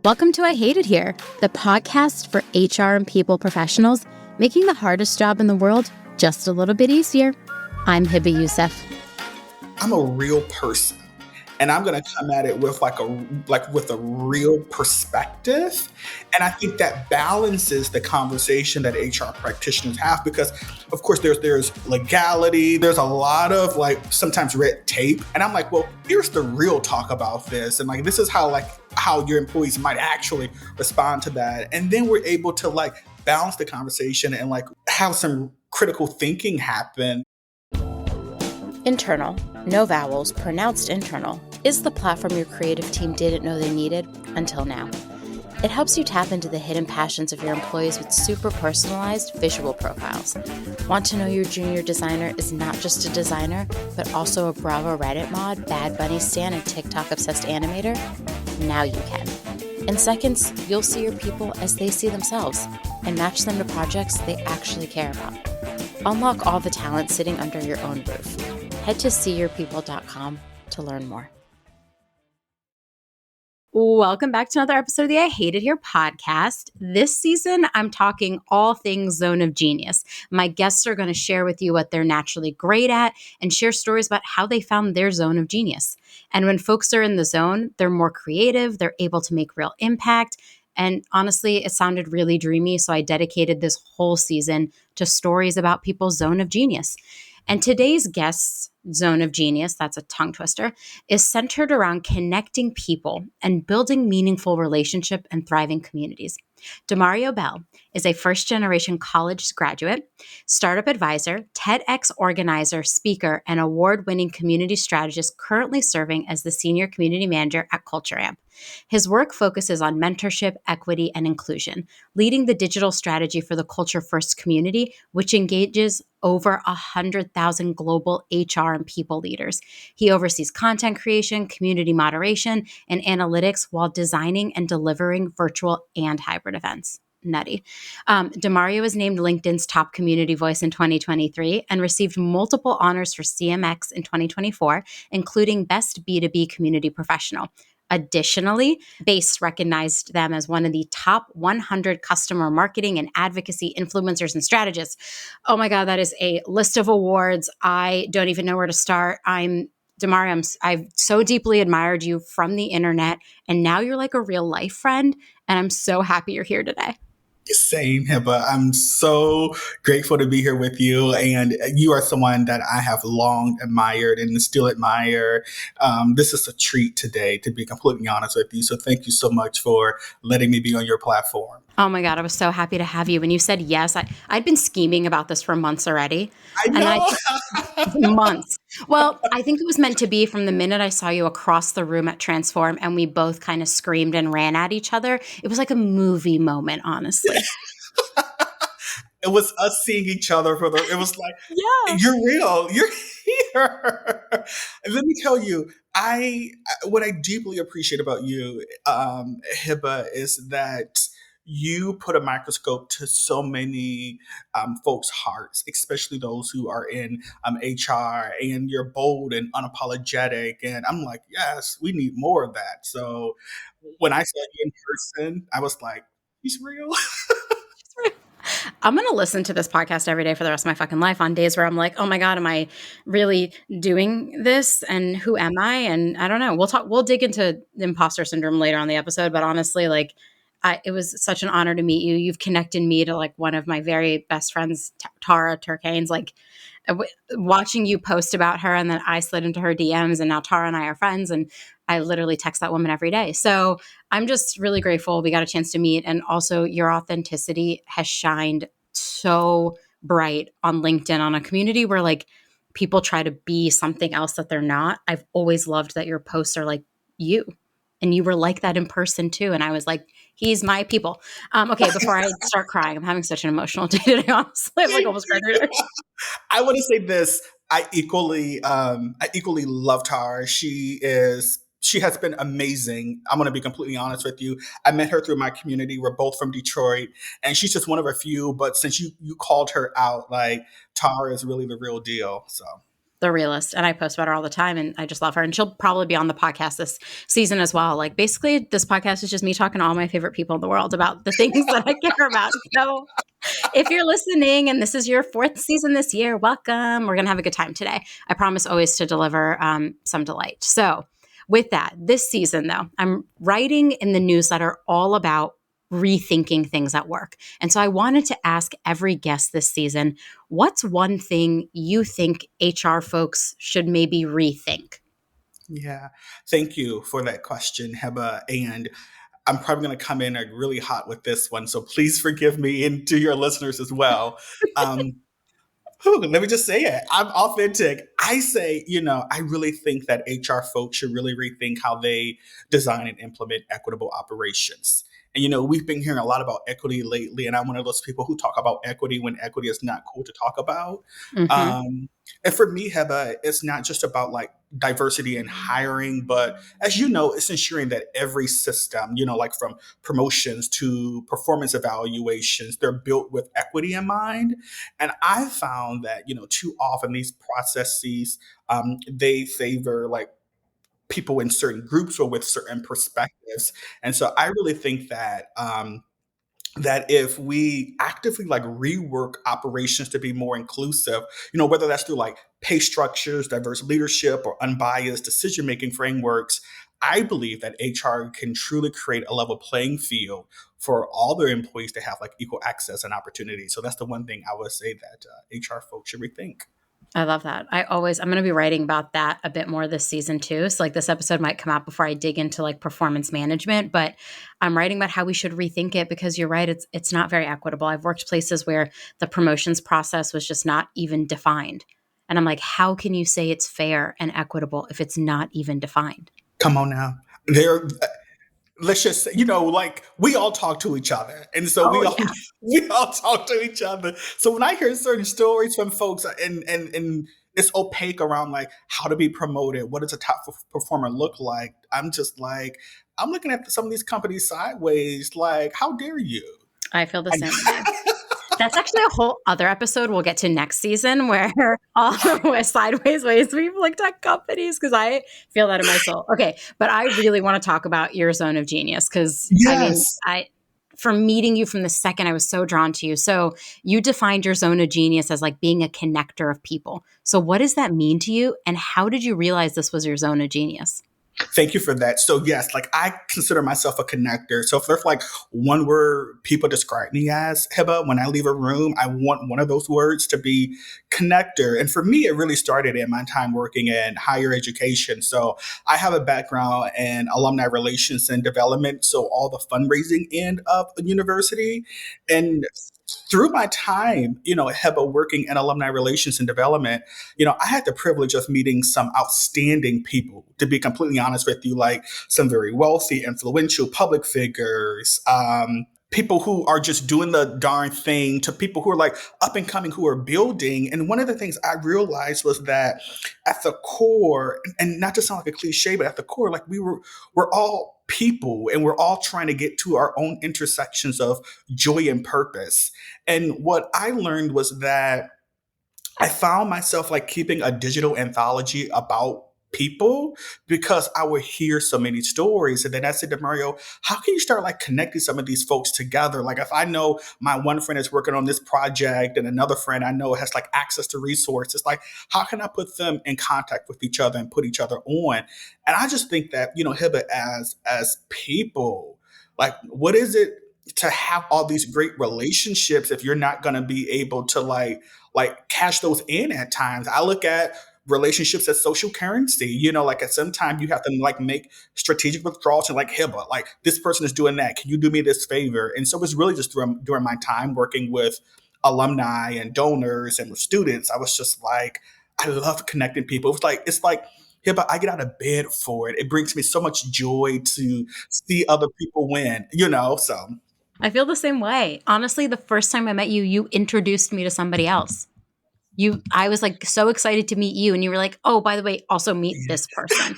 Welcome to I Hate It Here, the podcast for HR and people professionals, making the hardest job in the world just a little bit easier. I'm Hiba Youssef. I'm a real person, and I'm going to come at it with with a real perspective. And I think that balances the conversation that HR practitioners have, because of course there's legality, there's a lot of sometimes red tape, and I'm like, well, here's the real talk about this, and this is how your employees might actually respond to that, and then we're able to balance the conversation and have some critical thinking happen. Internal, no vowels, pronounced internal, is the platform your creative team didn't know they needed until now. It helps you tap into the hidden passions of your employees with super personalized visual profiles. Want to know your junior designer is not just a designer, but also a Bravo Reddit mod, Bad Bunny stan, and TikTok-obsessed animator? Now you can. In seconds, you'll see your people as they see themselves and match them to projects they actually care about. Unlock all the talent sitting under your own roof. Head to seeyourpeople.com to learn more. Welcome back to another episode of the I Hate It Here podcast. This season, I'm talking all things Zone of Genius. My guests are going to share with you what they're naturally great at and share stories about how they found their zone of genius. And when folks are in the zone, they're more creative, they're able to make real impact. And honestly, it sounded really dreamy, so I dedicated this whole season to stories about people's zone of genius. And today's guest's zone of genius, that's a tongue twister, is centered around connecting people and building meaningful relationship and thriving communities. Demario Bell is a first-generation college graduate, startup advisor, TEDx organizer, speaker, and award-winning community strategist currently serving as the senior community manager at Culture Amp. His work focuses on mentorship, equity, and inclusion, leading the digital strategy for the Culture First community, which engages over 100,000 global HR and people leaders. He oversees content creation, community moderation, and analytics while designing and delivering virtual and hybrid events. Nutty. Demario was named LinkedIn's top community voice in 2023 and received multiple honors for CMX in 2024, including Best B2B Community Professional. Additionally, BASE recognized them as one of the top 100 customer marketing and advocacy influencers and strategists. Oh my God, that is a list of awards. I don't even know where to start. Demario, I've so deeply admired you from the internet, and now you're like a real life friend, and I'm so happy you're here today. Same, Hiba. I'm so grateful to be here with you. And you are someone that I have long admired and still admire. This is a treat today, to be completely honest with you. So thank you so much for letting me be on your platform. Oh my God, I was so happy to have you. When you said yes, I'd been scheming about this for months already. I know. Months. Well, I think it was meant to be from the minute I saw you across the room at Transform and we both kind of screamed and ran at each other. It was like a movie moment, honestly. It was us seeing each other it was like, Yeah. You're real. You're here. And let me tell you, what I deeply appreciate about you, Hiba, is that you put a microscope to so many folks' hearts, especially those who are in HR, and you're bold and unapologetic. And I'm like, yes, we need more of that. So when I saw you in person, I was like, he's real. I'm going to listen to this podcast every day for the rest of my fucking life on days where I'm like, oh my God, am I really doing this? And who am I? And I don't know. We'll dig into imposter syndrome later on the episode. But honestly, it was such an honor to meet you. You've connected me to one of my very best friends, Tara Turkane's, watching you post about her, and then I slid into her DMs, and now Tara and I are friends, and I literally text that woman every day. So I'm just really grateful we got a chance to meet. And also your authenticity has shined so bright on LinkedIn, on a community where people try to be something else that they're not. I've always loved that your posts are like you, and you were like that in person too. And I was like, he's my people. Okay, before I start crying, I'm having such an emotional day today, honestly. I'm almost graduated. I want to say this. I equally loved her. She has been amazing. I'm going to be completely honest with you. I met her through my community. We're both from Detroit, and she's just one of a few. But since you called her out, Tara is really the real deal. So The realist, and I post about her all the time, and I just love her, and she'll probably be on the podcast this season as well. Like, basically, this podcast is just me talking to all my favorite people in the world about the things that I care about. So if you're listening and this is your fourth season this year, welcome. We're going to have a good time today. I promise always to deliver some delight. So, with that, this season, though, I'm writing in the newsletter all about rethinking things at work. And so I wanted to ask every guest this season, what's one thing you think HR folks should maybe rethink? Yeah. Thank you for that question, Heba. And I'm probably going to come in like really hot with this one. So please forgive me and to your listeners as well. Um, Let me just say it. I'm authentic. I say, I really think that HR folks should really rethink how they design and implement equitable operations. And, we've been hearing a lot about equity lately, and I'm one of those people who talk about equity when equity is not cool to talk about. Mm-hmm. And for me, Heba, it's not just about like diversity in hiring, but as you know, it's ensuring that every system, like from promotions to performance evaluations, they're built with equity in mind. And I found that, too often these processes, they favor like people in certain groups or with certain perspectives. And so I really think that if we actively like rework operations to be more inclusive, whether that's through like pay structures, diverse leadership, or unbiased decision making frameworks, I believe that HR can truly create a level playing field for all their employees to have like equal access and opportunity. So that's the one thing I would say that HR folks should rethink. I love that. I'm going to be writing about that a bit more this season too. So like this episode might come out before I dig into like performance management, but I'm writing about how we should rethink it because you're right. It's not very equitable. I've worked places where the promotions process was just not even defined. And I'm like, how can you say it's fair and equitable if it's not even defined? Come on now. There let's just say, like we all talk to each other. And so Oh we all yeah. we all talk to each other. So when I hear certain stories from folks and it's opaque around like how to be promoted, what does a top performer look like? I'm just like, I'm looking at some of these companies sideways, like, how dare you? I feel the And same way. That's actually a whole other episode we'll get to next season where all the sideways ways we've looked at companies because I feel that in my soul. Okay, but I really want to talk about your zone of genius because I mean, yes. from meeting you from the second I was so drawn to you. So you defined your zone of genius as like being a connector of people. So what does that mean to you, and how did you realize this was your zone of genius? Thank you for that. So yes, like I consider myself a connector. So if there's like one word people describe me as, Heba, when I leave a room, I want one of those words to be connector. And for me, it really started in my time working in higher education. So I have a background in alumni relations and development. So all the fundraising end of a university. And through my time, Heba working in alumni relations and development, I had the privilege of meeting some outstanding people, to be completely honest with you, like some very wealthy, influential public figures, people who are just doing the darn thing to people who are like up and coming, who are building. And one of the things I realized was that at the core, and not to sound like a cliche, but at the core, like we're all people and we're all trying to get to our own intersections of joy and purpose. And what I learned was that I found myself like keeping a digital anthology about people because I would hear so many stories. And then I said to Mario, how can you start like connecting some of these folks together? Like if I know my one friend is working on this project and another friend I know has like access to resources, like how can I put them in contact with each other and put each other on? And I just think that, Hiba, as people, like what is it to have all these great relationships if you're not going to be able to like cash those in at times? I look at relationships as social currency. Like at some time you have to like make strategic withdrawals and like, Hiba, like this person is doing that. Can you do me this favor? And so it's really just during my time working with alumni and donors and with students, I was just like, I love connecting people. It's like, Hiba, I get out of bed for it. It brings me so much joy to see other people win. So I feel the same way. Honestly, the first time I met you, you introduced me to somebody else. I was like so excited to meet you, and you were like, "Oh, by the way, also meet this person."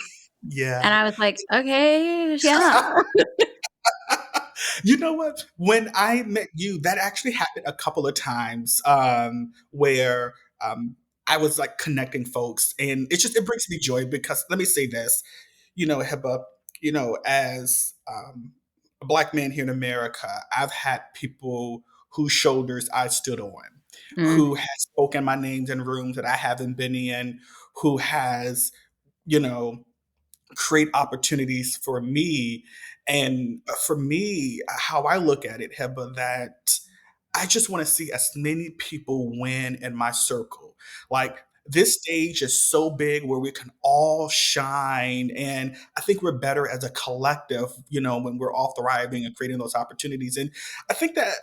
yeah. And I was like, "Okay, yeah." You know what? When I met you, that actually happened a couple of times where I was like connecting folks, and it brings me joy because let me say this, Heba, as a black man here in America, I've had people whose shoulders I stood on, Mm, who has spoken my names in rooms that I haven't been in, who has, you know, create opportunities for me. And for me, how I look at it, Heba, that I just want to see as many people win in my circle. Like this stage is so big where we can all shine. And I think we're better as a collective, when we're all thriving and creating those opportunities. And I think that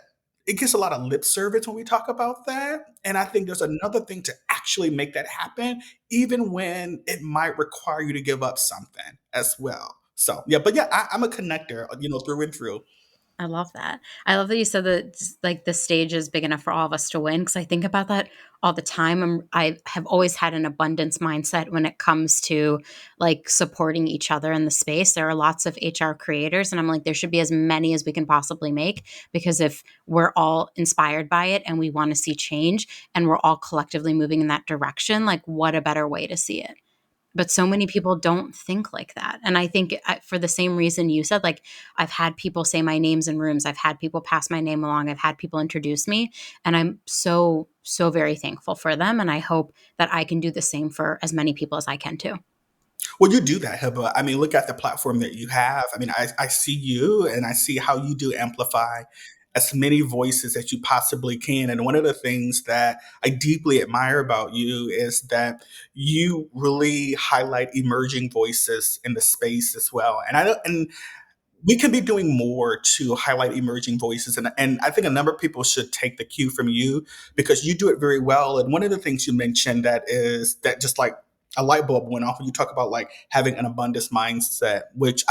it gets a lot of lip service when we talk about that. And I think there's another thing to actually make that happen, even when it might require you to give up something as well. So yeah, but yeah, I'm a connector, through and through. I love that. I love that you said that like the stage is big enough for all of us to win because I think about that all the time. I have always had an abundance mindset when it comes to like supporting each other in the space. There are lots of HR creators, and I'm like, there should be as many as we can possibly make because if we're all inspired by it and we want to see change and we're all collectively moving in that direction, like what a better way to see it. But so many people don't think like that. And I think for the same reason you said, like, I've had people say my names in rooms, I've had people pass my name along, I've had people introduce me. And I'm so, so very thankful for them. And I hope that I can do the same for as many people as I can too. Well, you do that, Hiba. I mean, look at the platform that you have. I mean, I see you and I see how you do amplify as many voices as you possibly can. And one of the things that I deeply admire about you is that you really highlight emerging voices in the space as well. And we can be doing more to highlight emerging voices. And I think a number of people should take the cue from you because you do it very well. And one of the things you mentioned that just like a light bulb went off when you talk about like having an abundance mindset, which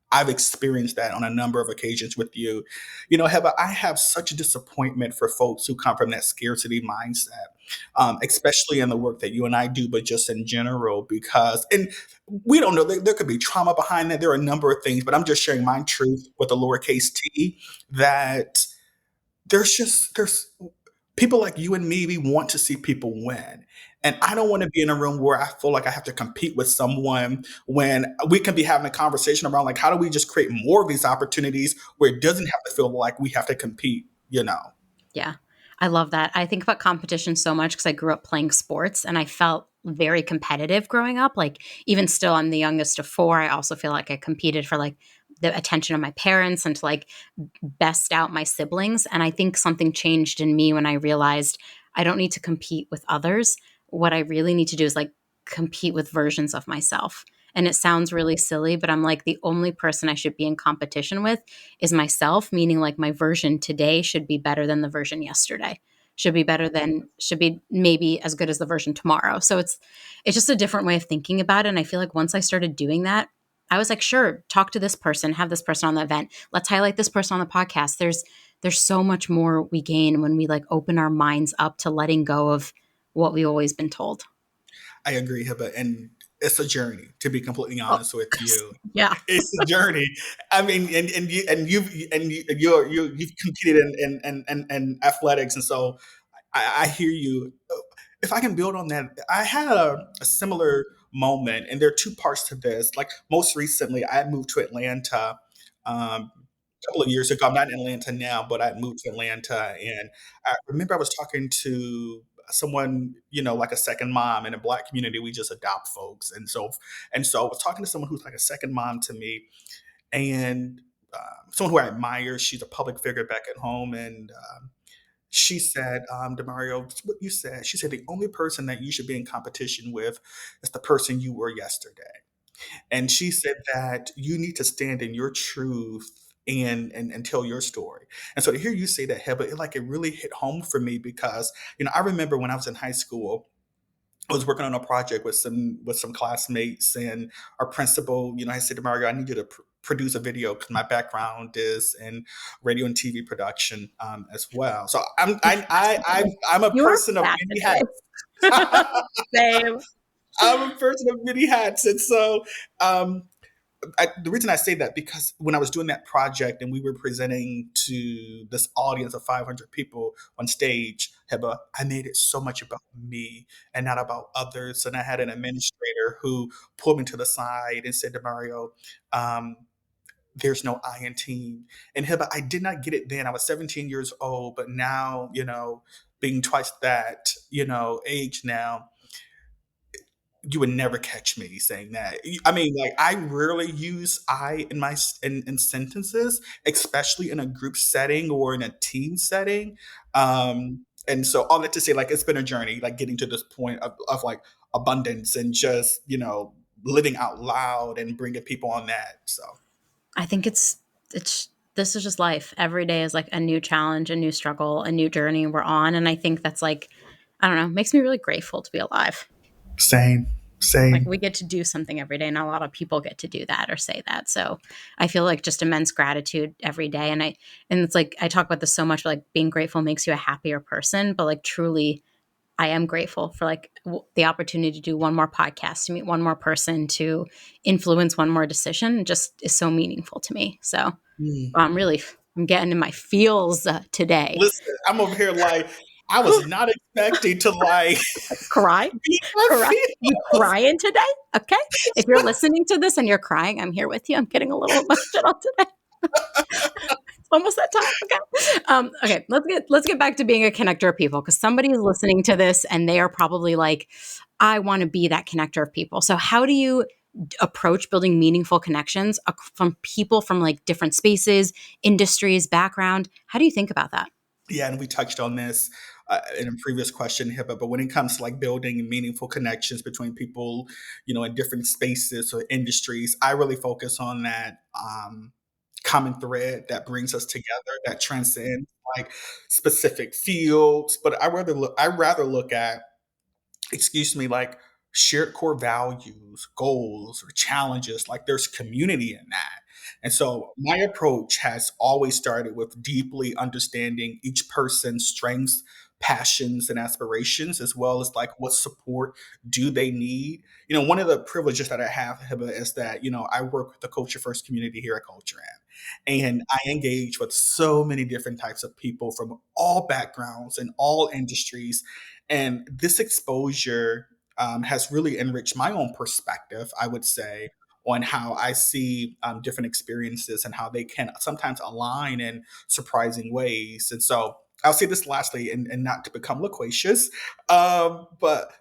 I've experienced that on a number of occasions with you. Heba, I have such a disappointment for folks who come from that scarcity mindset, especially in the work that you and I do, but just in general, and we don't know, there could be trauma behind that. There are a number of things, but I'm just sharing my truth with a lowercase t that there's people like you and me, we want to see people win. And I don't want to be in a room where I feel like I have to compete with someone when we can be having a conversation around like how do we just create more of these opportunities where it doesn't have to feel like we have to compete. Yeah. I love that. I think about competition so much because I grew up playing sports and I felt very competitive growing up. Like, even still, I'm the youngest of four. I also feel like I competed for like the attention of my parents and to like best out my siblings. And I think something changed in me when I realized I don't need to compete with others. What I really need to do is like compete with versions of myself. And it sounds really silly, but I'm like, the only person I should be in competition with is myself, meaning like my version today should be better than the version yesterday. Should be maybe as good as the version tomorrow. So it's just a different way of thinking about it. And I feel like once I started doing that, I was like, sure, talk to this person, have this person on the event. Let's highlight this person on the podcast. There's so much more we gain when we like open our minds up to letting go of what we've always been told. I agree, Hiba. And it's a journey, to be completely Oh, honest with you. yeah. It's a journey. I mean, you've competed in athletics, and so I hear you. If I can build on that, I had a similar moment, and there are two parts to this. Like most recently, I had moved to Atlanta a couple of years ago. I'm not in Atlanta now, but I moved to Atlanta, and I remember I was talking to someone, like a second mom in a black community. We just adopt folks, and so I was talking to someone who's like a second mom to me, and someone who I admire. She's a public figure back at home, and she said, Demario, what you said. She said the only person that you should be in competition with is the person you were yesterday. And she said that you need to stand in your truth and tell your story. And so to hear you say that, Heba, it really hit home for me because I remember when I was in high school, I was working on a project with some classmates, and our principal, I said to Mario, I need you to produce a video because my background is in radio and TV production as well. So I'm a You're person of many fascinating. hats. Same. I'm a person of many hats, and so um, the reason I say that, because when I was doing that project and we were presenting to this audience of 500 people on stage, Heba, I made it so much about me and not about others. And I had an administrator who pulled me to the side and said to Mario, um, there's no I in team. And Hiba, I did not get it then. I was 17 years old, but now, being twice that, age now, you would never catch me saying that. I mean, like, I rarely use I in in sentences, especially in a group setting or in a team setting. And so all that to say, like, it's been a journey, like getting to this point of like abundance and just, living out loud and bringing people on that. So I think it's this is just life. Every day is like a new challenge, a new struggle, a new journey we're on. And I think that's like, I don't know, makes me really grateful to be alive. same, Like same. we get to do something every day. Not a lot of people get to do that or say that. So I feel like just immense gratitude every day. And it's like, I talk about this so much, like being grateful makes you a happier person, but like truly I am grateful for like the opportunity to do one more podcast, to meet one more person, to influence one more decision. It just is so meaningful to me. So Mm. I'm getting in my feels today. Listen, I'm over here like, I was not expecting to like Cry, be my cry. You feels. crying today? Okay. If you're listening to this and you're crying, I'm here with you. I'm getting a little emotional today. It's almost that time. Okay. Okay. Let's get back to being a connector of people because somebody is listening to this and they are probably like, I want to be that connector of people. So how do you approach building meaningful connections from people from like different spaces, industries, background? How do you think about that? Yeah, and we touched on this in a previous question here, but when it comes to like building meaningful connections between people, in different spaces or industries, I really focus on that common thread that brings us together, that transcends like specific fields. But I rather look at, excuse me, like shared core values, goals, or challenges. Like there's community in that. And so my approach has always started with deeply understanding each person's strengths, passions, and aspirations, as well as like what support do they need. One of the privileges that I have, Hiba, is that, I work with the Culture First community here at Culture Amp. And I engage with so many different types of people from all backgrounds and all industries, and this exposure has really enriched my own perspective, I would say, on how I see different experiences and how they can sometimes align in surprising ways. And so I'll say this lastly, and not to become loquacious, but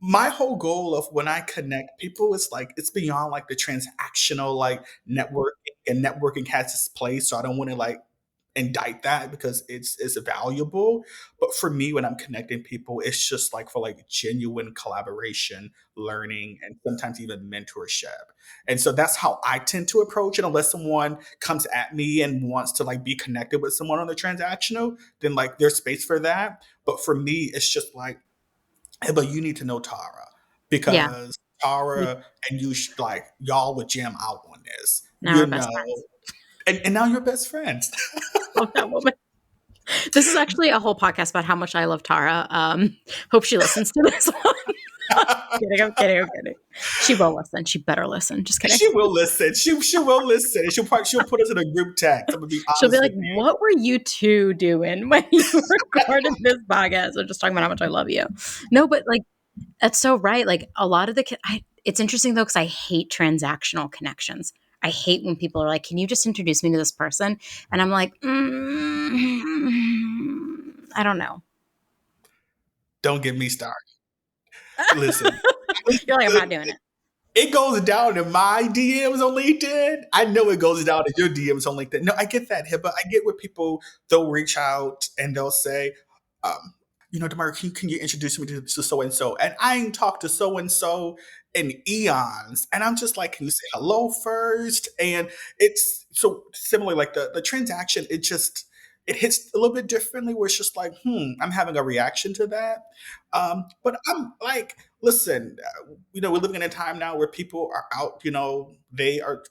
my whole goal of when I connect people is like it's beyond like the transactional like networking, and networking has its place. So I don't want to like indict that because it's valuable. But for me, when I'm connecting people, it's just like for like genuine collaboration, learning, and sometimes even mentorship. And so that's how I tend to approach it. Unless someone comes at me and wants to like be connected with someone on the transactional, then like there's space for that. But for me, it's just like, hey, but you need to know Tara, Yeah. because We Tara and you like y'all would jam out on this, now our best friends. and now you're best friends. Love that woman. This is actually a whole podcast about how much I love Tara. Hope she listens to this one. I'm kidding. She will listen. She better listen. Just kidding. She will listen. She will listen. And she'll put us in a group text. I'm gonna be She'll be honest like, with you. "What were you two doing when you recorded this podcast?" I'm just talking about how much I love you. No, but like that's so right. Like a lot of it's interesting though because I hate transactional connections. I hate when people are like, "Can you just introduce me to this person?" And I'm like, I don't know. Don't get me started. Listen, You're like, I'm not doing it. it goes down in my DMs on LinkedIn. I know it goes down in your DMs on LinkedIn. No, I get that, Hibba. I get where people, they'll reach out and they'll say, um, Demario, can you introduce me to so and so? And I ain't talked to so and so in eons. And I'm just like, can you say hello first? And it's so similar, like the transaction, it hits a little bit differently where it's just like, I'm having a reaction to that. But I'm like, listen, we're living in a time now where people are out, they are,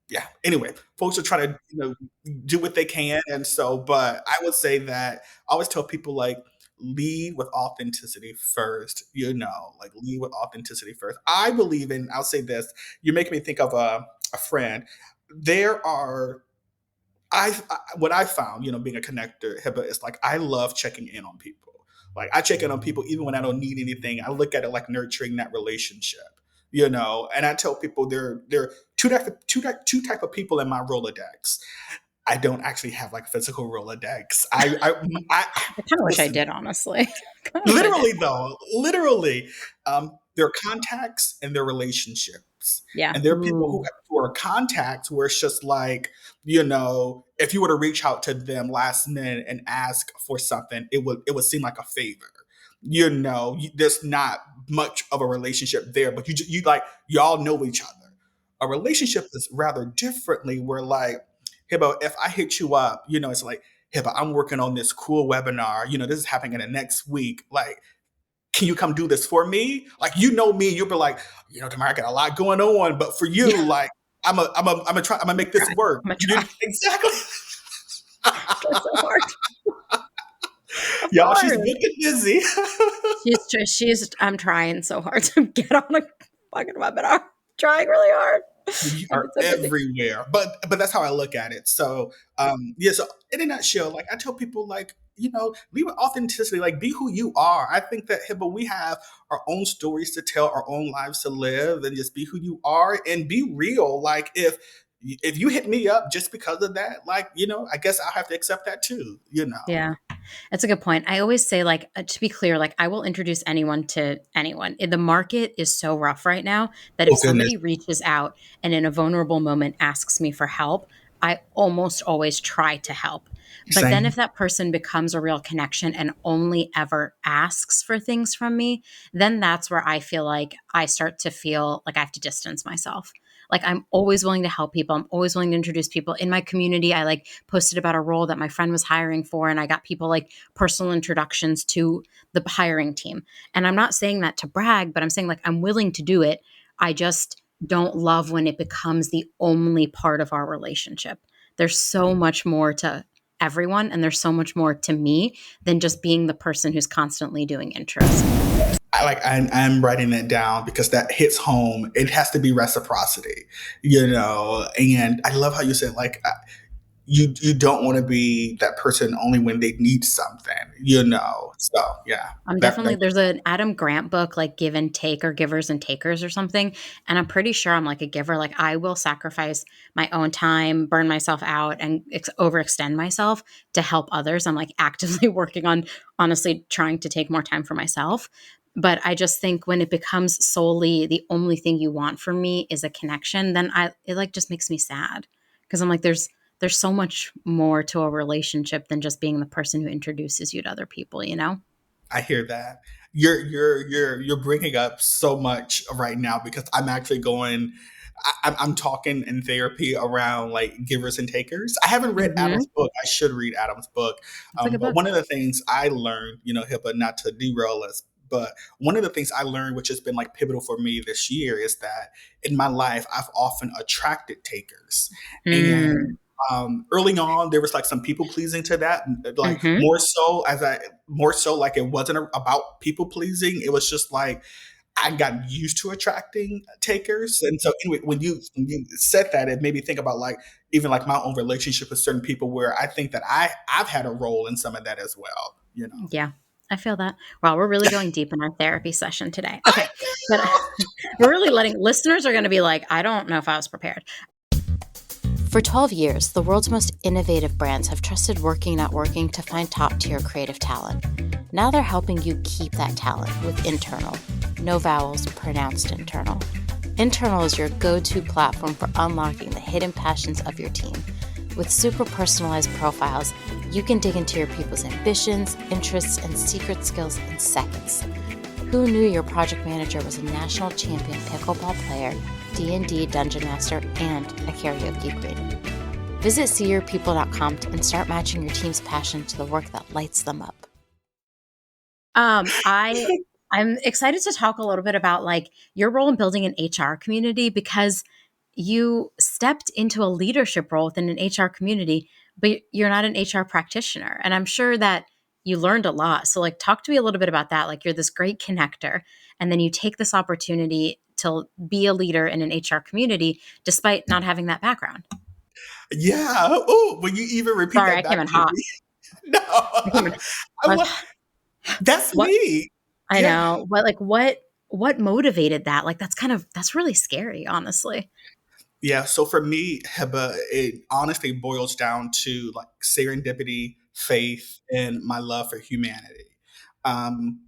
yeah. Anyway, folks are trying to, do what they can. And so, but I would say that I always tell people like, lead with authenticity first, like lead with authenticity first. I believe in, I'll say this, you make me think of a friend, there are what I found, being a connector, Hiba, is like I love checking in on people. Like I check in on people even when I don't need anything. I look at it like nurturing that relationship, And I tell people there are two type of people in my Rolodex. I don't actually have like a physical Rolodex. I I kind of wish I listen. did, honestly. kind of wish I did. Literally, though, literally, there are contacts and there are relationships, Yeah. and there are people Ooh. who are contacts where it's just like, if you were to reach out to them last minute and ask for something, it would seem like a favor. There's not much of a relationship there, but you like y'all know each other. A relationship is rather differently, where like, Hibbo, if I hit you up, it's like, hey, but I'm working on this cool webinar. This is happening in the next week. Like, can you come do this for me? Like, me, you'll be like, Demario, I got a lot going on, but for you, Yeah. like, I'm gonna make this work. I'm going to try. Exactly. Try so hard. Of Y'all, she's course. wicked busy. I'm trying so hard to get on a fucking webinar. Trying really hard. You I've are been so busy. everywhere, but that's how I look at it. So yeah, so in a nutshell, like I tell people, like, leave with authenticity, like be who you are. I think that, Hibba, we have our own stories to tell, our own lives to live, and just be who you are and be real. Like if you hit me up just because of that, like, I guess I'll have to accept that too. Yeah. That's a good point. I always say, like, to be clear, like, I will introduce anyone to anyone. The market is so rough right now that if Oh goodness. somebody reaches out and in a vulnerable moment asks me for help, I almost always try to help. But then Same. if that person becomes a real connection and only ever asks for things from me, then that's where I feel like I start to feel like I have to distance myself. Like I'm always willing to help people. I'm always willing to introduce people in my community. I like posted about a role that my friend was hiring for, and I got people like personal introductions to the hiring team. And I'm not saying that to brag, but I'm saying like I'm willing to do it. I just don't love when it becomes the only part of our relationship. There's so much more to everyone, and there's so much more to me than just being the person who's constantly doing intros. I'm writing that down because that hits home. It has to be reciprocity. And I love how you said, like, you don't want to be that person only when they need something. So yeah, I'm that definitely there's an Adam Grant book like Give and Take or Givers and Takers or something, and I'm pretty sure I'm like a giver. Like I will sacrifice my own time, burn myself out, and overextend myself to help others. I'm like actively working on honestly trying to take more time for myself. But I just think when it becomes solely the only thing you want from me is a connection, then it like just makes me sad because I'm like there's so much more to a relationship than just being the person who introduces you to other people, you know? I hear that. You're bringing up so much right now because I'm actually going. I'm talking in therapy around like givers and takers. I haven't read Mhm. Adam's book. I should read Adam's book. It's a good But book. one of the things I learned, HIPAA, not to derail us, but one of the things I learned, which has been like pivotal for me this year, is that in my life I've often attracted takers, and Mm. early on there was like some people pleasing to that, like Mhm. more so like it wasn't about people pleasing. It was just like I got used to attracting takers. And so anyway, when you said that, it made me think about like even like my own relationship with certain people where I think that I've had a role in some of that as well. Yeah, I feel that. Wow, we're really going deep in our therapy session today. I Okay, but we're really letting listeners are gonna be like, "I don't know if I was prepared." For 12 years, the world's most innovative brands have trusted Working Not Working to find top-tier creative talent. Now they're helping you keep that talent with Internal. No vowels, pronounced internal. Internal is your go-to platform for unlocking the hidden passions of your team. With super personalized profiles, you can dig into your people's ambitions, interests, and secret skills in seconds. Who knew your project manager was a national champion pickleball player, D&D dungeon master, and a karaoke queen? Visit seeyourpeople.com and start matching your team's passion to the work that lights them up. I'm excited to talk a little bit about like your role in building an HR community because you stepped into a leadership role within an HR community, but you're not an HR practitioner. And I'm sure that you learned a lot. So like talk to me a little bit about that. Like you're this great connector and then you take this opportunity to be a leader in an HR community despite not having that background? Yeah. Oh, will you even repeat Sorry, that I came back in to hot. me? No. I came in I like, want that's what? me. I Yeah. know. What motivated that? Like that's really scary, honestly. Yeah, so for me, Heba, it honestly boils down to like serendipity, faith, and my love for humanity.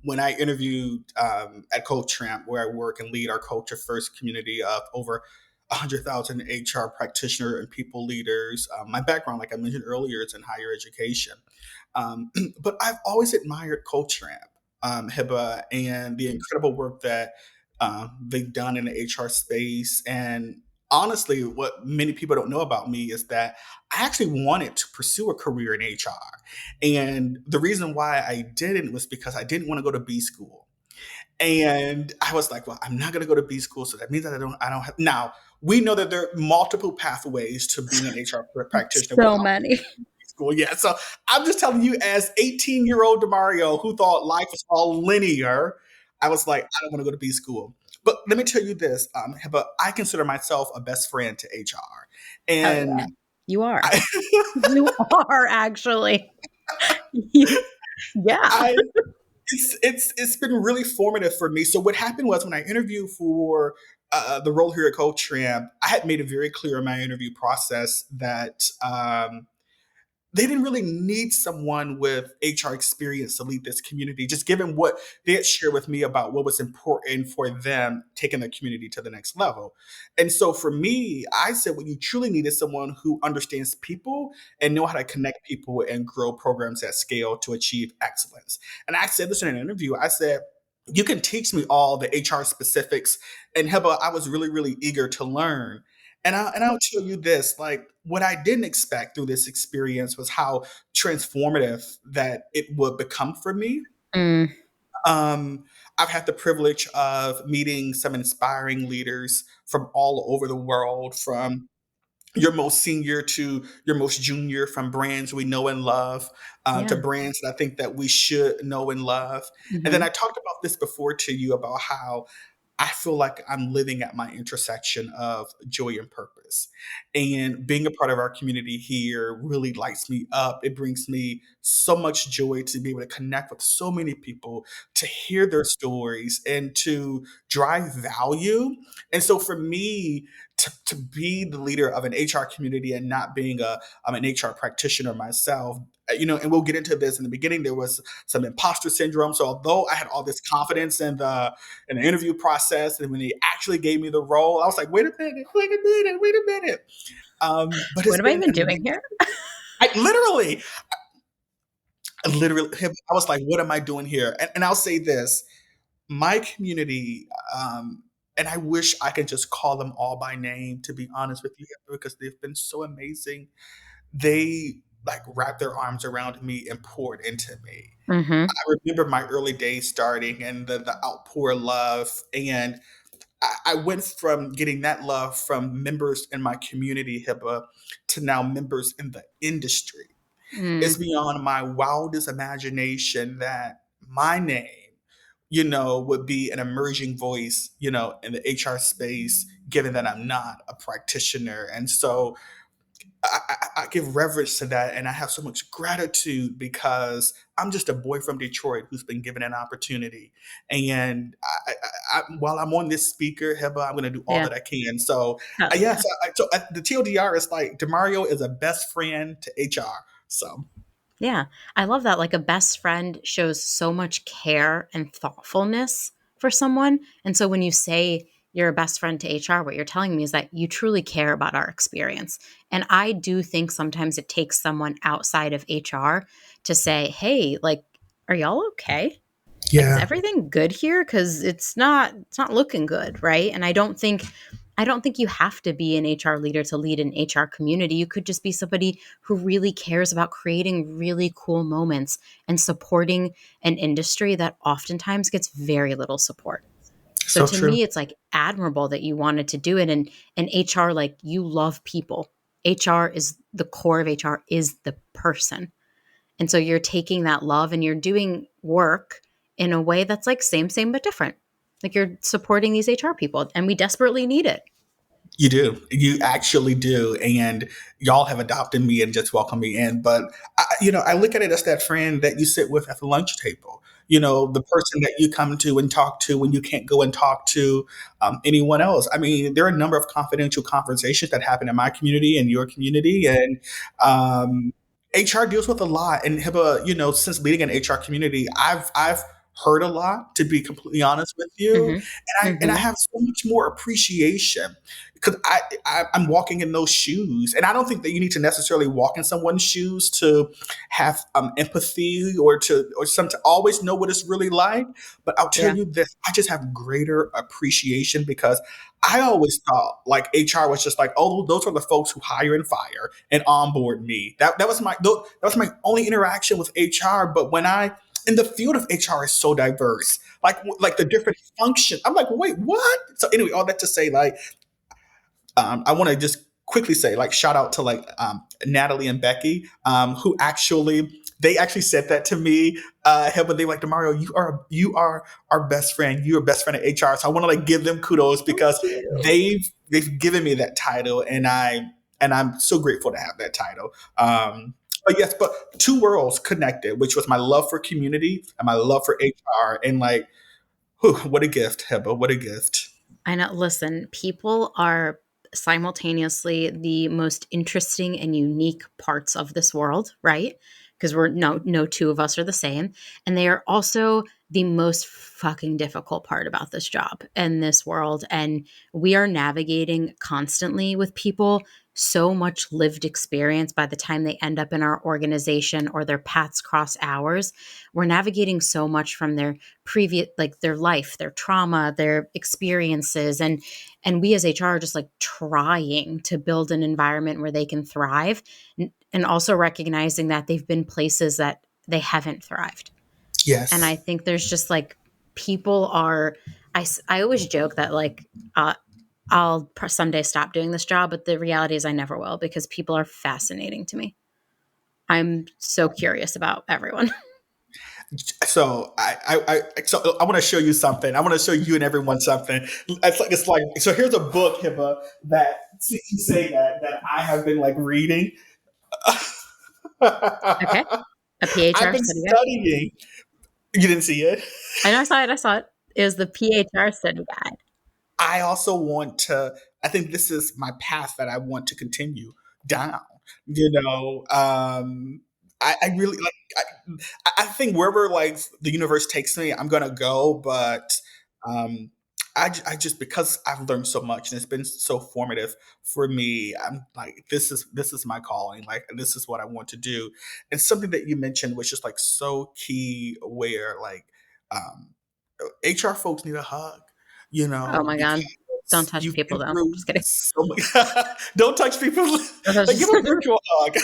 When I interviewed at Coach Tramp, where I work and lead our culture first community of over 100,000 HR practitioner and people leaders, my background, like I mentioned earlier, is in higher education. But I've always admired Coach Tramp, Heba, and the incredible work that they've done in the HR space. And honestly, what many people don't know about me is that I actually wanted to pursue a career in HR. And the reason why I didn't was because I didn't want to go to B school. And I was like, well, I'm not going to go to B school. So that means that I don't have. Now, we know that there are multiple pathways to being an HR practitioner So without many. school. Yeah. So I'm just telling you, as 18-year-old Demario, who thought life was all linear, I was like, I don't want to go to B school. But let me tell you this, but I consider myself a best friend to HR. Oh yeah. And You are. I, You are actually. Yeah. I it's been really formative for me. So what happened was when I interviewed for the role here at Coach Tramp, I had made it very clear in my interview process that they didn't really need someone with HR experience to lead this community, just given what they had shared with me about what was important for them taking the community to the next level. And so for me, I said what you truly need is someone who understands people and know how to connect people and grow programs at scale to achieve excellence. And I said this in an interview. I said, you can teach me all the HR specifics. And Heba, I was really, really eager to learn. And I'll tell you this, like what I didn't expect through this experience was how transformative that it would become for me. Mm, Um, I've had the privilege of meeting some inspiring leaders from all over the world, from your most senior to your most junior, from brands we know and love to yeah. brands that I think that we should know and love. And then Hmm. I talked about this before to you about how I feel like I'm living at my intersection of joy and purpose. And being a part of our community here really lights me up. It brings me so much joy to be able to connect with so many people, to hear their stories, and to drive value. And so for me, to be the leader of an HR community and not being I'm an HR practitioner myself, and we'll get into this in the beginning, there was some imposter syndrome. So although I had all this confidence in the interview process, and when they actually gave me the role, I was like, wait a minute, wait a minute, wait a minute. But What it's am I been even an doing here? amazing. I was like, what am I doing here? And I'll say this, my community, and I wish I could just call them all by name, to be honest with you, because they've been so amazing. They like wrapped their arms around me and poured into me. Hmm. I remember my early days starting and the outpour of love. And I went from getting that love from members in my community, HIPAA, to now members in the industry. It's Mm, beyond my wildest imagination that my name, would be an emerging voice, in the HR space, given that I'm not a practitioner. And so I give reverence to that, and I have so much gratitude because I'm just a boy from Detroit who's been given an opportunity. And while I'm on this speaker, Heba, I'm going to do all yeah. that I can. So, Hell yes, yeah. the TLDR is like Demario is a best friend to HR. So, Yeah. I love that. Like a best friend shows so much care and thoughtfulness for someone. And so when you say you're a best friend to HR, what you're telling me is that you truly care about our experience. And I do think sometimes it takes someone outside of HR to say, hey, like, are y'all okay? Like, is yeah, everything good here? Because it's not looking good, right? And I don't think you have to be an HR leader to lead an HR community. You could just be somebody who really cares about creating really cool moments and supporting an industry that oftentimes gets very little support. So so to true. me, it's like admirable that you wanted to do it. And HR, like, you love people. HR is the core of HR is the person. And so you're taking that love and you're doing work in a way that's like same, but different. Like you're supporting these HR people, and we desperately need it. You do. You actually do. And y'all have adopted me and just welcomed me in. But, I look at it as that friend that you sit with at the lunch table. The person that you come to and talk to when you can't go and talk to anyone else. I mean, there are a number of confidential conversations that happen in my community and your community. And HR deals with a lot. And Hiba, since leading an HR community, I've heard a lot, to be completely honest with you. Mm-hmm. And I Mm-hmm. have so much more appreciation because I'm walking in those shoes, and I don't think that you need to necessarily walk in someone's shoes to have empathy or some to always know what it's really like. But I'll tell Yeah. you this: I just have greater appreciation because I always thought like HR was just like, oh, those are the folks who hire and fire and onboard me. That was my only interaction with HR. But when I and the field of HR is so diverse, like the different functions. I'm like, wait, what? So anyway, all that to say, like, I want to just quickly say, like, shout out to like Natalie and Becky, who they actually said that to me. But they were like, Demario, you are our best friend. You're best friend at HR. So I want to like give them kudos Thank because you. they've given me that title, and I'm so grateful to have that title. But yes, but two worlds connected, which was my love for community and my love for HR, and like, whew, what a gift, Heba, what a gift. I know. Listen, people are simultaneously the most interesting and unique parts of this world, right? Because we're no two of us are the same, and they are also the most fucking difficult part about this job and this world. And we are navigating constantly with people so much lived experience by the time they end up in our organization or their paths cross ours. We're navigating so much from their previous, like their life, their trauma, their experiences, and we as HR are just like trying to build an environment where they can thrive, and also recognizing that they've been places that they haven't thrived. And I Yes. think there's just like people are I always joke that like I'll someday stop doing this job, but the reality is I never will, because people are fascinating to me. I'm so curious about everyone. So I want to show you something. I want to show you and everyone something. It's like so. Here's a book, Hiba, that since you say that I have been like reading. Okay. A I've PHR been study guide. studying. You didn't see it. I know, I saw it. I saw it. It was the PHR study guide. I also want to. I think this is my path that I want to continue down. You know, I really like. I think wherever like the universe takes me, I'm gonna go. But um, I just because I've learned so much and it's been so formative for me. I'm like this is my calling. Like this is what I want to do. And something that you mentioned was just like so key. Where like um, HR folks need a hug. Oh my God. Don't Because touch you've people been though. through Just kidding. so much. Don't touch people. Don't touch Like give a just virtual hug.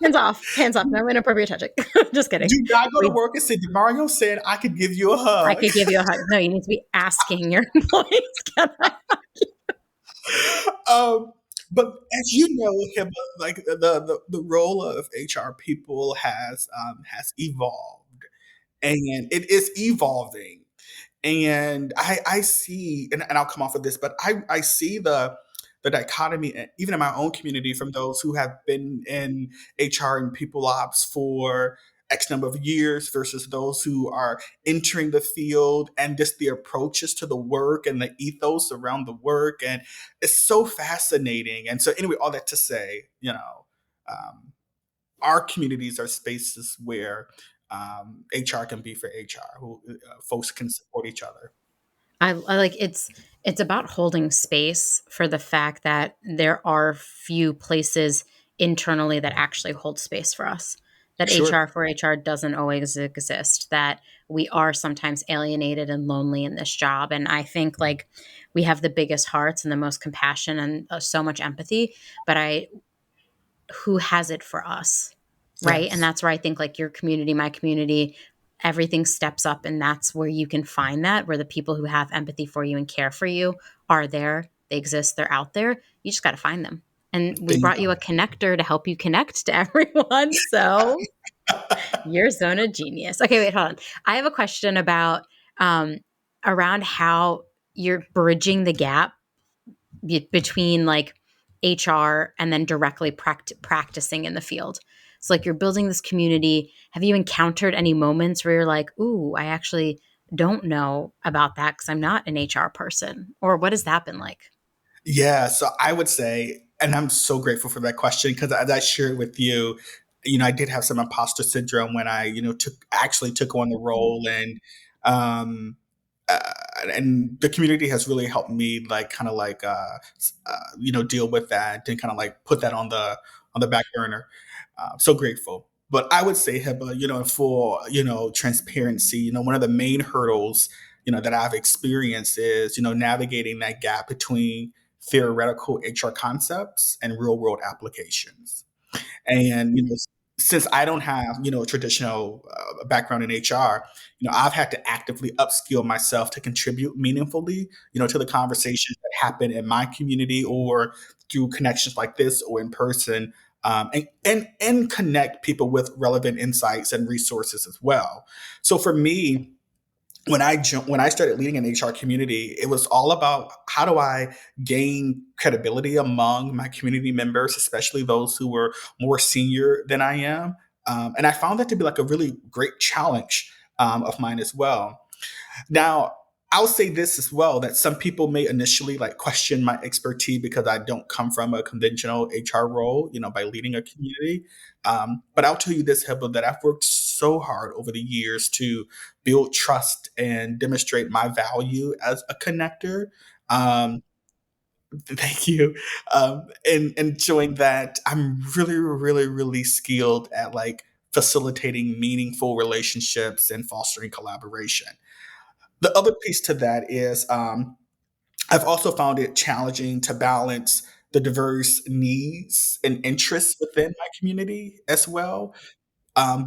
hands off. Hands off. No inappropriate touching. Just kidding. Do not go to We work and say, Mario said I could give you a I hug. could give you a hug. No, you need to be asking your employees, can I? um, but as you know, Hibba, like the role of HR people has evolved, and it is evolving. And I see, and I'll come off of this, but I see the dichotomy, even in my own community, from those who have been in HR and people ops for X number of years versus those who are entering the field, and just the approaches to the work and the ethos around the work. And it's so fascinating. And so, anyway, all that to say, um, our communities are spaces where HR can be for HR, who folks can support each other. I like it's about holding space for the fact that there are few places internally that actually hold space for us. That Sure, HR for HR doesn't always exist. That we are sometimes alienated and lonely in this job. And I think like we have the biggest hearts and the most compassion and so much empathy. But I who has it for us, right? And yes, that's where I think like your community, my community, everything steps up, and that's where you can find that, where the people who have empathy for you and care for you are there, they exist, they're out there. You just got to find them. And we brought you bingo. a connector to help you connect to everyone. So your zone of genius. Okay, wait, hold on. I have a question about around how you're bridging the gap between like HR and then directly practicing in the field. It's like you're building this community. Have you encountered any moments where you're like, ooh, I actually don't know about that because I'm not an HR person? Or what has that been like? Yeah, so I would say, and I'm so grateful for that question because as I shared with you, I did have some imposter syndrome when I, took on the role, um, uh, and the community has really helped me, like, kind of like, deal with that and kind of like put that on the back burner. So grateful. But I would say, Hiba, for transparency, one of the main hurdles, that I've experienced is, navigating that gap between theoretical HR concepts and real world applications. And since I don't have a traditional background in HR, I've had to actively upskill myself to contribute meaningfully, to the conversations that happen in my community or through connections like this or in person, and connect people with relevant insights and resources as well. So for me, when I started leading an HR community, it was all about how do I gain credibility among my community members, especially those who were more senior than I am. And I found that to be like a really great challenge of mine as well. Now, I'll say this as well that some people may initially like question my expertise because I don't come from a conventional HR role, by leading a community. But I'll tell you this, Heba, that I've worked so hard over the years to build trust and demonstrate my value as a connector. Um, Thank you. And showing that I'm really, really, really skilled at like facilitating meaningful relationships and fostering collaboration. The other piece to that is I've also found it challenging to balance the diverse needs and interests within my community as well,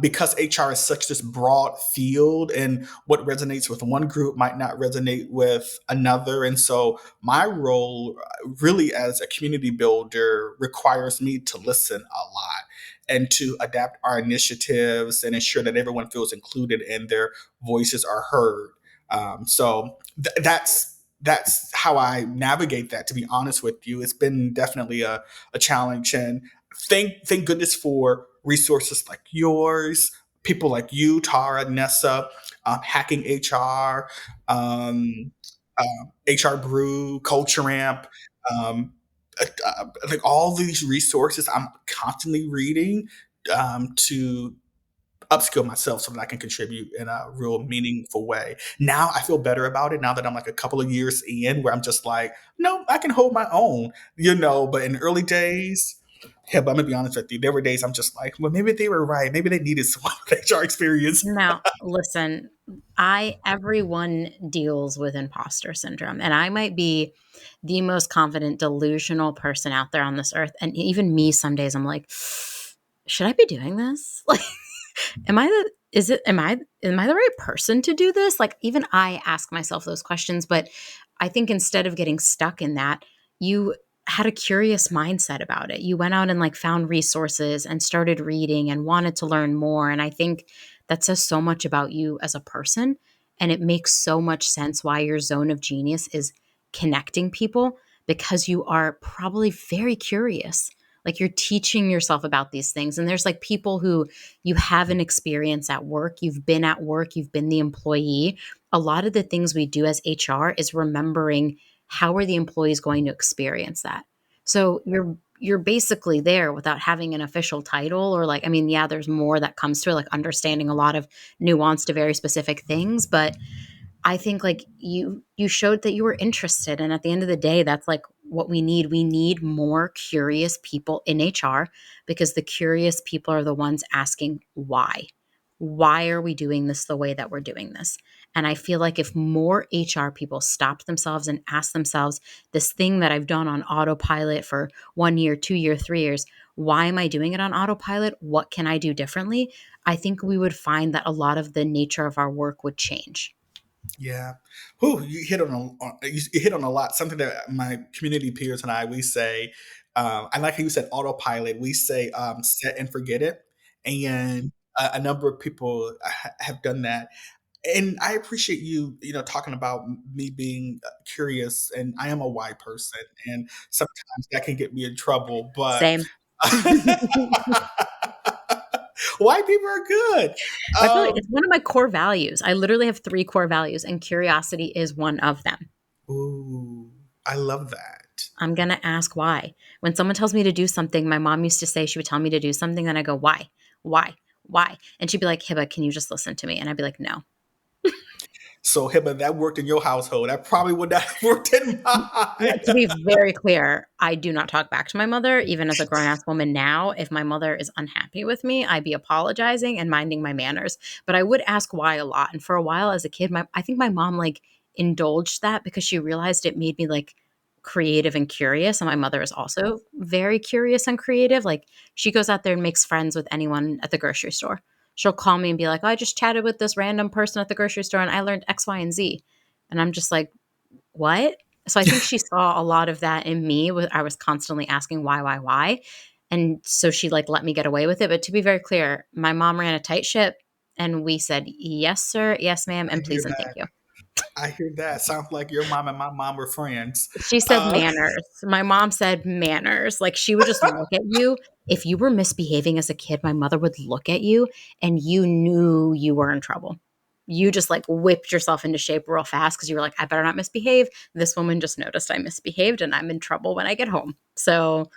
because HR is such this broad field, and what resonates with one group might not resonate with another. And so, my role, really as a community builder, requires me to listen a lot and to adapt our initiatives and ensure that everyone feels included and their voices are heard. That's how I navigate that. To be honest with you, it's been definitely a challenge, and thank goodness for resources like yours, people like you, Tara, Nessa, Hacking HR, um, HR Brew, Culture Amp, um, like all these resources I'm constantly reading to upskill myself so that I can contribute in a real meaningful way. Now I feel better about it now that I'm like a couple of years in where I'm just like, no, I can hold my own, but in early days, yeah, but I'm gonna be honest with you. There were days I'm just like, well, maybe they were right. Maybe they needed some HR experience. Now, listen, I everyone deals with imposter syndrome, and I might be the most confident, delusional person out there on this earth. And even me, some days I'm like, should I be doing this? Like, am I the is it am I the right person to do this? Like, even I ask myself those questions, but I think instead of getting stuck in that, you had a curious mindset about it. You went out and like found resources and started reading and wanted to learn more. And I think that says so much about you as a person. And it makes so much sense why your zone of genius is connecting people, because you are probably very curious. Like, you're teaching yourself about these things. And there's like people who you have an experience at work, you've been at work, you've been the employee. A lot of the things we do as HR is remembering how are the employees going to experience that. So you're basically there without having an official title, or like, I mean, yeah, there's more that comes to it, like understanding a lot of nuance to very specific things, but I think like you showed that you were interested, and at the end of the day that's like what we need. We need more curious people in HR, because the curious people are the ones asking why. Why are we doing this the way that we're doing this? And I feel like if more HR people stopped themselves and asked themselves, this thing that I've done on autopilot for 1 year, 2 year, 3 years, why am I doing it on autopilot? What can I do differently? I think we would find that a lot of the nature of our work would change. Yeah. Whew, you hit on a lot. Something that my community peers and we say, I like how you said autopilot. We say set and forget it. And a number of people have done that. And I appreciate you, talking about me being curious, and I am a why person, and sometimes that can get me in trouble, but Same. why people are good. I feel like Um, it's one of my core values. I literally have 3 core values, and curiosity is one of them. ooh, I love that. I'm going to ask why. When someone tells me to do something, my mom used to say she would tell me to do something, then I go, "Why? Why? Why?" And she'd be like, "Hiba, can you just listen to me?" And I'd be like, "No." So, Hiba, that worked in your household. That probably would not have worked in Yeah, mine. to be very clear, I do not talk back to my mother, even as a grown ass woman now. If my mother is unhappy with me, I'd be apologizing and minding my manners. But I would ask why a lot. And for a while as a kid, I think my mom like indulged that because she realized it made me like creative and curious. And my mother is also very curious and creative. Like she goes out there and makes friends with anyone at the grocery store. She'll call me and be like, "Oh, I just chatted with this random person at the grocery store and I learned X, Y, and Z." And I'm just like, what? So I think she saw a lot of that in me. I was constantly asking why, and so she like let me get away with it. But to be very clear, my mom ran a tight ship, and we said yes, sir, yes, ma'am, I and hear please and thank that. you. I hear that. Sounds like your mom and my mom were friends. She said Uh, manners. My mom said manners. Like she would just look at you. If you were misbehaving as a kid, my mother would look at you, and you knew you were in trouble. You just like whipped yourself into shape real fast because you were like, I better not misbehave. This woman just noticed I misbehaved and I'm in trouble when I get home. So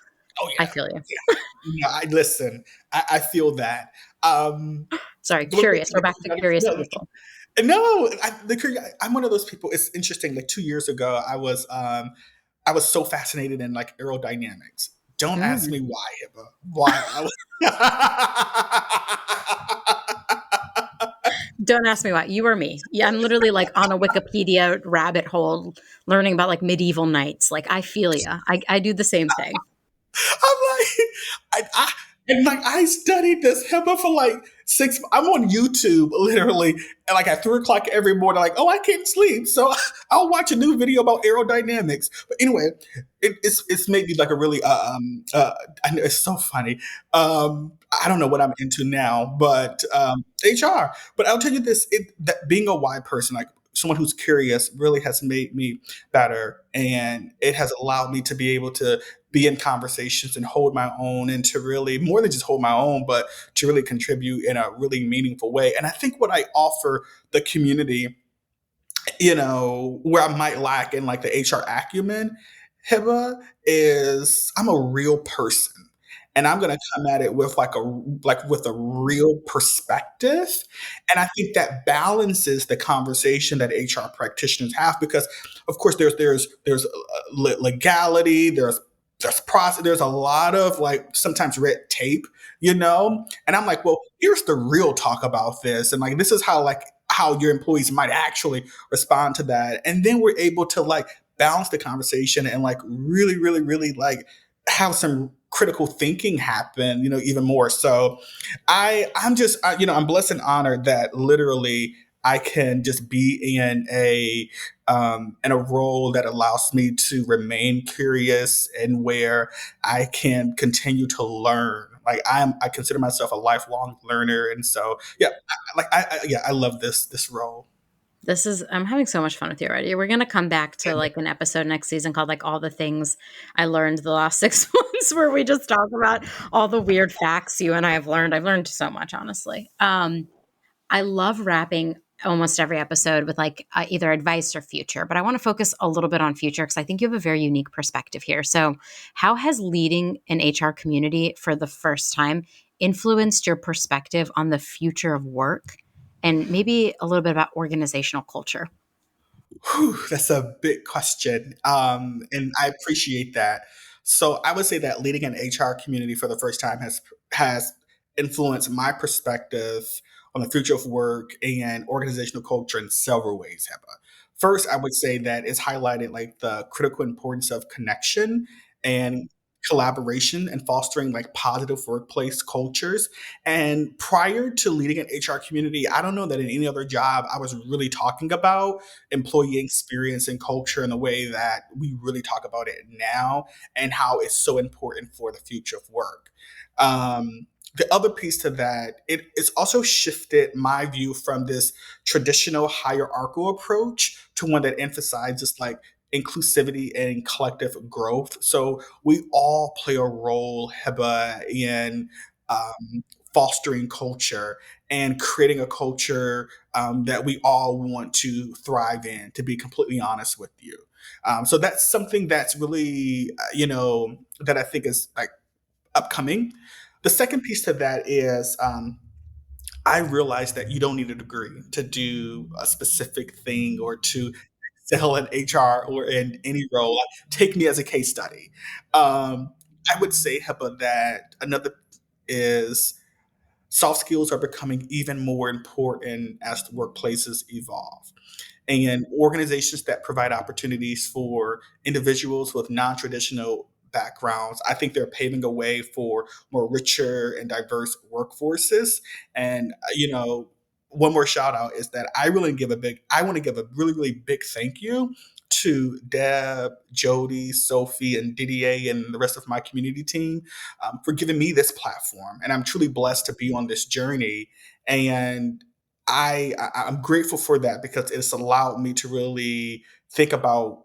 oh I yeah, feel you. yeah. No, I listen. I feel that. Um, Sorry, Going back curious. to We're the back to curious no, people. no, I'm one of those people. It's interesting. Like 2 years ago, I was so fascinated in like aerodynamics. Don't ask Mm. me why, Hibba. Why I was. Don't ask me why. You or me. Yeah, I'm literally like on a Wikipedia rabbit hole learning about like medieval knights. Like I feel you. I do the same thing. I'm like, and like I studied this HIPAA for like I'm on YouTube literally, and like at 3 o'clock every morning, like, oh, I can't sleep, so I'll watch a new video about aerodynamics. But anyway, it's made me like a really I know it's so funny. I don't know what I'm into now, but HR. But I'll tell you this: that being a Y person, like someone who's curious, really has made me better, and it has allowed me to be able to be in conversations and hold my own, and to really more than just hold my own, but to really contribute in a really meaningful way. And I think what I offer the community, where I might lack in like the HR acumen, Hiba, is I'm a real person. And I'm gonna come at it with with a real perspective. And I think that balances the conversation that HR practitioners have, because of course there's legality, there's process, there's a lot of like sometimes red tape, And I'm like, well, here's the real talk about this. And like this is how your employees might actually respond to that. And then we're able to like balance the conversation and like really, really, really like have some critical thinking happen, even more. So I'm blessed and honored that literally I can just be in a role that allows me to remain curious, and where I can continue to learn. Like I consider myself a lifelong learner, and so yeah, I love this role. I'm having so much fun with you already. We're gonna come back to like an episode next season called like all the things I learned the last 6 months, where we just talk about all the weird facts you and I have learned. I've learned so much, honestly. I love wrapping almost every episode with like either advice or future, but I want to focus a little bit on future because I think you have a very unique perspective here. So, how has leading an HR community for the first time influenced your perspective on the future of work and maybe a little bit about organizational culture? Whew, that's a big question. And I appreciate that. So I would say that leading an HR community for the first time has influenced my perspective on the future of work and organizational culture in several ways, Hepa. First, I would say that it's highlighted like the critical importance of connection and collaboration and fostering like positive workplace cultures. And prior to leading an HR community, I don't know that in any other job I was really talking about employee experience and culture in the way that we really talk about it now, and how it's so important for the future of work. The other piece to that, it's also shifted my view from this traditional hierarchical approach to one that emphasizes like inclusivity and collective growth. So we all play a role, Heba, in fostering culture and creating a culture that we all want to thrive in, to be completely honest with you. So that's something that's really, that I think is like upcoming. The second piece to that is I realized that you don't need a degree to do a specific thing or to excel in HR or in any role. Like, take me as a case study. I would say, Hepa, that another is soft skills are becoming even more important as the workplaces evolve. And organizations that provide opportunities for individuals with non-traditional backgrounds, I think they're paving a way for more richer and diverse workforces. And one more shout out is that I want to give a really, really big thank you to Deb, Jody, Sophie, and Didier, and the rest of my community team for giving me this platform. And I'm truly blessed to be on this journey. And I'm grateful for that because it's allowed me to really think about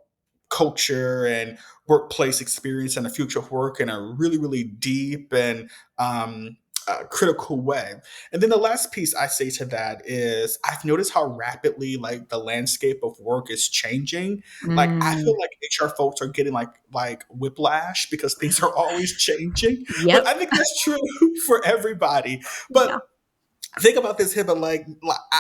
culture and workplace experience and the future of work in a really, really deep and critical way. And then the last piece I say to that is I've noticed how rapidly like the landscape of work is changing. Like I feel Mm, like HR folks are getting like whiplash because things are always changing. But yep. I think that's true for everybody. Yeah. But think about this, Hiba. Like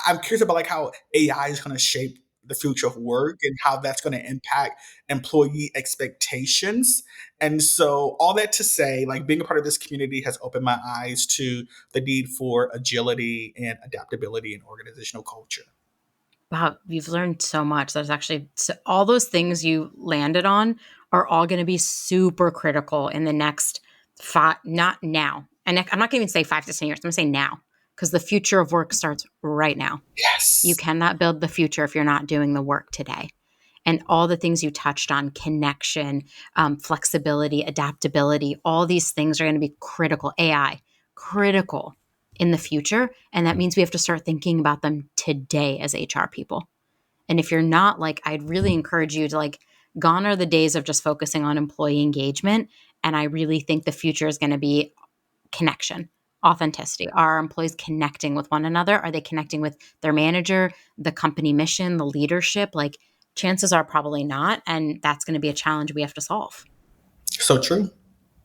I'm curious about like how AI is going to shape the future of work and how that's going to impact employee expectations. And so, all that to say, like being a part of this community has opened my eyes to the need for agility and adaptability in organizational culture. Wow, you've learned so much. That's actually all those things you landed on are all going to be super critical in the next five, not now. And I'm not going to even say 5 to 10 years. I'm going to say now because the future of work starts right now. You Yes. cannot build the future if you're not doing the work today. And all the things you touched on connection, flexibility, adaptability all these things are going to be critical. AI, critical in the future. And that means we have to start thinking about them today as HR people. And if you're not, like, I'd really encourage you to like gone are the days of just focusing on employee engagement. And I really think the future is going to be connection, authenticity. Are employees connecting with one another? Are they connecting with their manager, the company mission, the leadership? Like, chances are probably not. And that's going to be a challenge we have to solve. So true.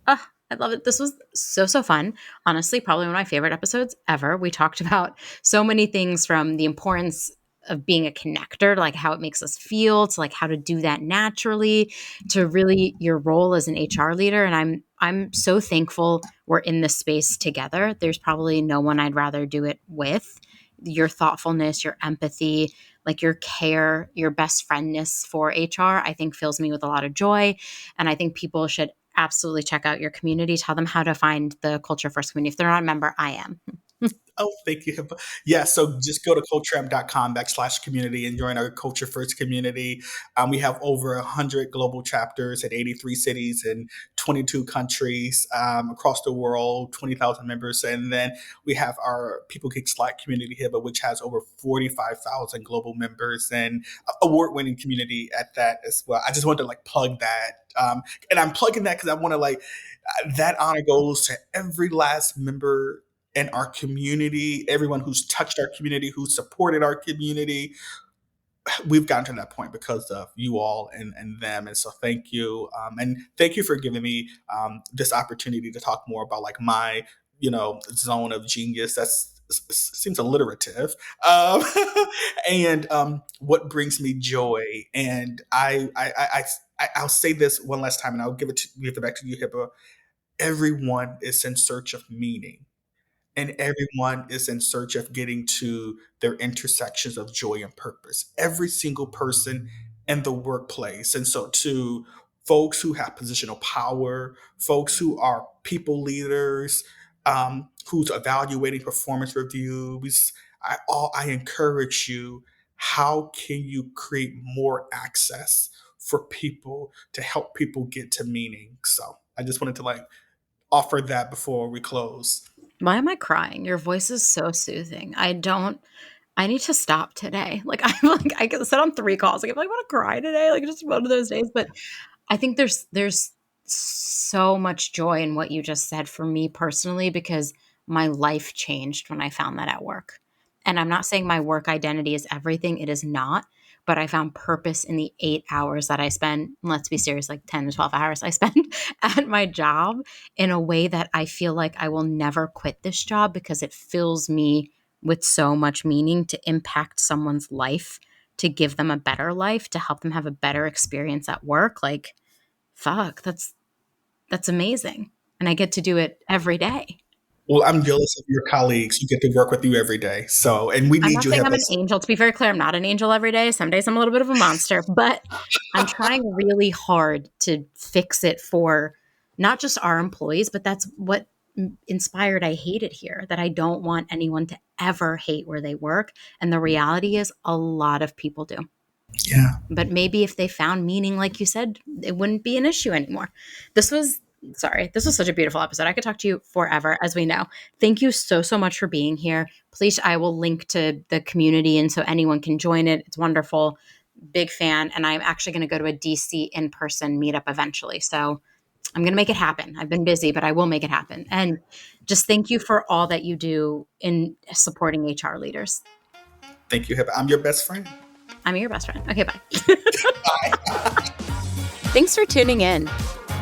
Ah, I love it. This was so, so fun. Honestly, probably one of my favorite episodes ever. We talked about so many things from the importance of being a connector, to like how it makes us feel, to like how to do that naturally, to really your role as an HR leader. And I'm so thankful we're in this space together. There's probably no one I'd rather do it with. Your thoughtfulness, your empathy, like your care, your best friendness for HR, I think fills me with a lot of joy. And I think people should absolutely check out your community. Tell them how to find the Culture First community. If they're not a member, I am. Oh, thank you. Yeah, so just go to cultureamp.com/community and join our Culture First community. We have over 100 global chapters in 83 cities and 22 countries across the world, 20,000 members. And then we have our People Geek Slack community here, but which has over 45,000 global members and award-winning community at that as well. I just wanted to like plug that. And I'm plugging that because I want to like, that honor goes to every last member in our community, everyone who's touched our community, who's supported our community. We've gotten to that point because of you all and them. And so thank you. And thank you for giving me this opportunity to talk more about like my, zone of genius. Seems alliterative. Um, and what brings me joy. And I'll say this one last time and I'll give it back to you, Hippo. Everyone is in search of meaning and everyone is in search of getting to their intersections of joy and purpose. Every single person in the workplace. And so, to folks who have positional power, folks who are people leaders, who's evaluating performance reviews, I encourage you. How can you create more access for people to help people get to meaning? So, I just wanted to like offer that before we close. Why am I crying? Your voice is so soothing. I need to stop today. Like I said on 3 calls, like, I want to cry today, like just one of those days. But I think there's so much joy in what you just said for me personally, because my life changed when I found that at work. And I'm not saying my work identity is everything. It is not. But I found purpose in the 8 hours that I spend, let's be serious, like 10 to 12 hours I spend at my job, in a way that I feel like I will never quit this job, because it fills me with so much meaning to impact someone's life, to give them a better life, to help them have a better experience at work. Like, fuck, that's amazing. And I get to do it every day. Well, I'm jealous of your colleagues who get to work with you every day. So, and we I'm need not you to saying have I'm an us. angel. To be very clear, I'm not an angel every day. Some days I'm a little bit of a monster, but I'm trying really hard to fix it for not just our employees, but that's what inspired I Hate It Here, that I don't want anyone to ever hate where they work. And the reality is, a lot of people do. Yeah. But maybe if they found meaning, like you said, it wouldn't be an issue anymore. This was, this was such a beautiful episode. I could talk to you forever, as we know. Thank you so, so much for being here. Please, I will link to the community, and so anyone can join it. It's wonderful. Big fan. And I'm actually going to go to a DC in-person meetup eventually. So I'm going to make it happen. I've been busy, but I will make it happen. And just thank you for all that you do in supporting HR leaders. Thank you, Heba. I'm your best friend. I'm your best friend. Okay, bye. Bye. Thanks for tuning in.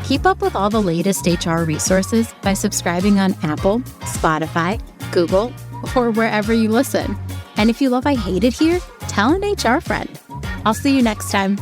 Keep up with all the latest HR resources by subscribing on Apple, Spotify, Google, or wherever you listen. And if you love I Hate It Here, tell an HR friend. I'll see you next time.